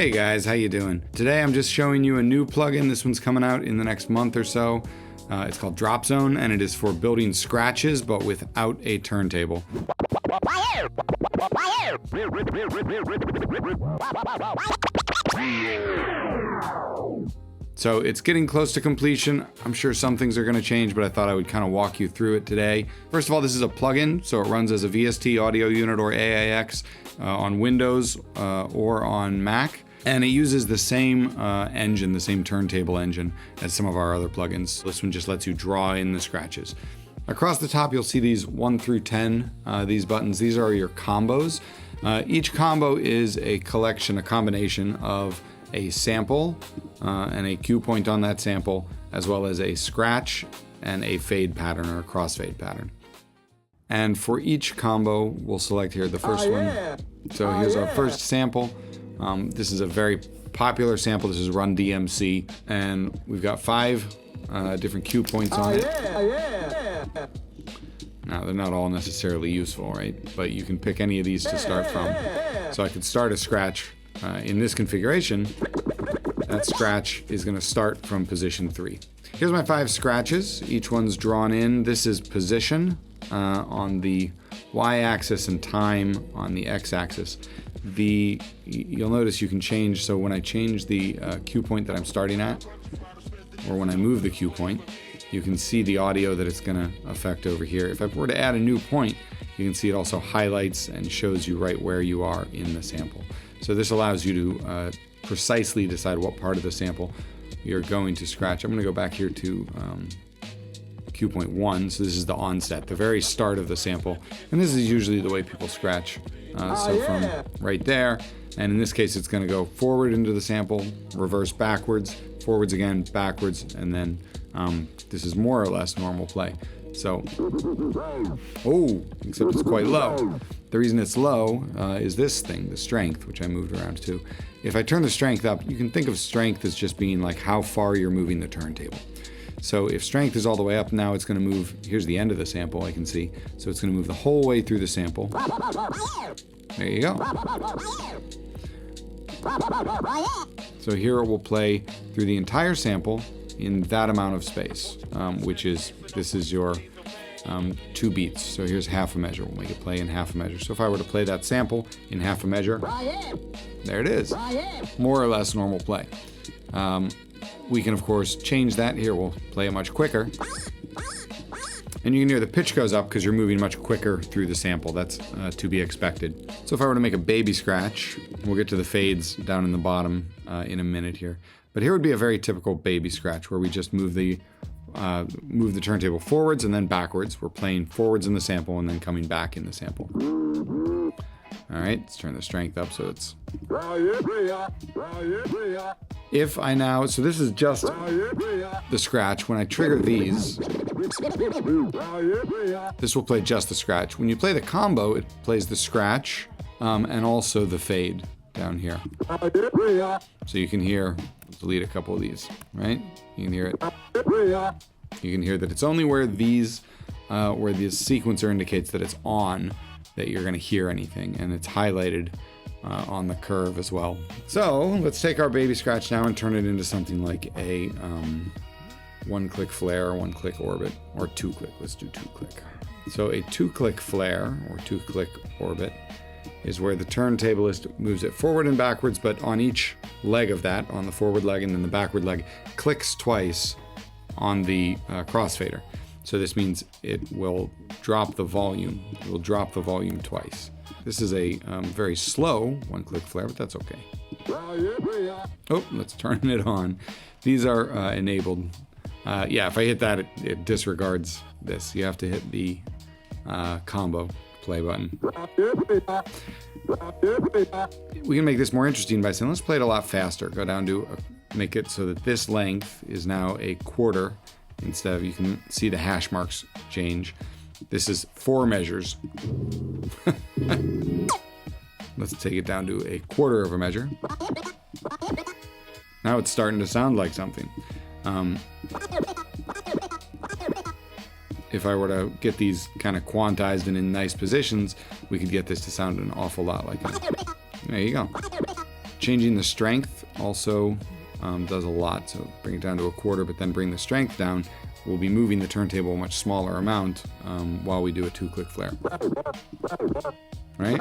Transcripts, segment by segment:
Hey guys, how you doing? Today I'm just showing you a new plugin. This one's coming out in the next month or so. It's called DropZone, and it is for building scratches, but without a turntable. So it's getting close to completion. I'm sure some things are going to change, but I thought I would kind of walk you through it today. First of all, this is a plugin, so it runs as a VST audio unit or AAX on Windows or on Mac. And it uses the same engine, the same turntable engine as some of our other plugins. This one just lets you draw in the scratches. Across the top, you'll see these 1 through 10, these buttons. These are your combos. Each combo is a collection, a combination of a sample and a cue point on that sample, as well as a scratch and a fade pattern or a crossfade pattern. And for each combo, we'll select here the first one. So here's our first sample. This is a very popular sample. This is Run DMC, and we've got 5 different cue points on it. Now, they're not all necessarily useful, right? But you can pick any of these to start from. So I could start a scratch in this configuration. That scratch is going to start from position 3. Here's my 5 scratches. Each one's drawn in. This is position on the y-axis and time on the x-axis. You'll notice you can change, so when I change the cue point that I'm starting at, or when I move the cue point, you can see the audio that it's going to affect over here. If I were to add a new point, you can see it also highlights and shows you right where you are in the sample. So this allows you to precisely decide what part of the sample you're going to scratch. I'm going to go back here to cue point 1. So this is the onset, the very start of the sample. And this is usually the way people scratch. So from right there, and in this case it's going to go forward into the sample, reverse backwards, forwards again, backwards, and then this is more or less normal play. So, oh, except it's quite low. The reason it's low is this thing, the strength, which I moved around to. If I turn the strength up, you can think of strength as just being like how far you're moving the turntable. So if strength is all the way up, now it's going to move, here's the end of the sample I can see, so it's going to move the whole way through the sample. There you go. So here it will play through the entire sample in that amount of space, this is your 2 beats. So here's half a measure. We'll make it play in half a measure. So if I were to play that sample in half a measure, there it is. More or less normal play. We can, of course, change that. Here, we'll play it much quicker. And you can hear the pitch goes up because you're moving much quicker through the sample. That's to be expected. So if I were to make a baby scratch, we'll get to the fades down in the bottom in a minute here. But here would be a very typical baby scratch where we just move the turntable forwards and then backwards. We're playing forwards in the sample and then coming back in the sample. All right, let's turn the strength up so it's... If I now, so this is just the scratch. When I trigger these, this will play just the scratch. When you play the combo, it plays the scratch and also the fade down here. So you can hear, delete a couple of these, right? You can hear it. You can hear that it's only where these, where the sequencer indicates that it's on, that you're going to hear anything, and it's highlighted on the curve as well. So let's take our baby scratch now and turn it into something like a 1-click flare, 1-click orbit, or 2-click. Let's do 2-click. So a 2-click flare or 2-click orbit is where the turntablist moves it forward and backwards, but on each leg of that, on the forward leg and then the backward leg, clicks twice on the crossfader. So this means it will drop the volume. It will drop the volume twice. This is a very slow 1-click flare, but that's okay. Oh, let's turn it on. These are enabled. Yeah, if I hit that, it disregards this. You have to hit the combo play button. We can make this more interesting by saying, let's play it a lot faster. Go down to make it so that this length is now a quarter. Instead of, you can see the hash marks change. This is 4 measures. Let's take it down to a quarter of a measure. Now it's starting to sound like something. If I were to get these kind of quantized and in nice positions, we could get this to sound an awful lot like that. There you go. Changing the strength also does a lot. So bring it down to a quarter, but then bring the strength down. We'll be moving the turntable a much smaller amount while we do a 2-click flare. Right?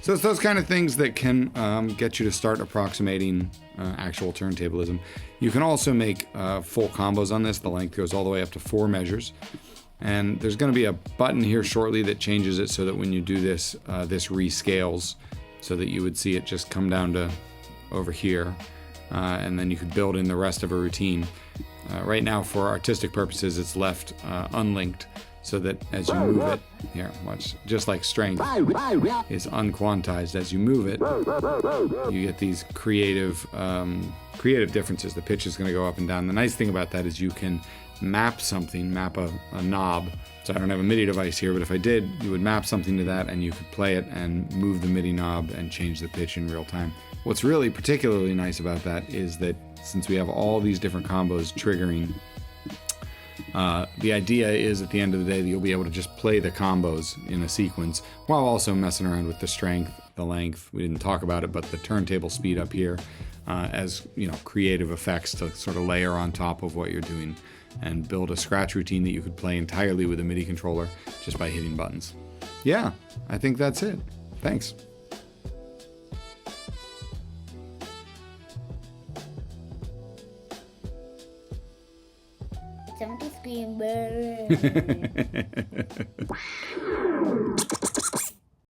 So it's those kind of things that can get you to start approximating actual turntablism. You can also make full combos on this. The length goes all the way up to 4 measures. And there's going to be a button here shortly that changes it so that when you do this, this rescales so that you would see it just come down to over here. And then you could build in the rest of a routine. Right now, for artistic purposes, it's left unlinked so that as you move it, here, watch, just like strength is unquantized as you move it, you get these creative differences. The pitch is going to go up and down. The nice thing about that is you can map something, map a knob. So I don't have a MIDI device here, but if I did, you would map something to that and you could play it and move the MIDI knob and change the pitch in real time. What's really particularly nice about that is that since we have all these different combos triggering, the idea is at the end of the day that you'll be able to just play the combos in a sequence while also messing around with the strength, the length. We didn't talk about it, but the turntable speed up here as creative effects to sort of layer on top of what you're doing and build a scratch routine that you could play entirely with a MIDI controller just by hitting buttons. Yeah, I think that's it. Thanks. Somebody scream.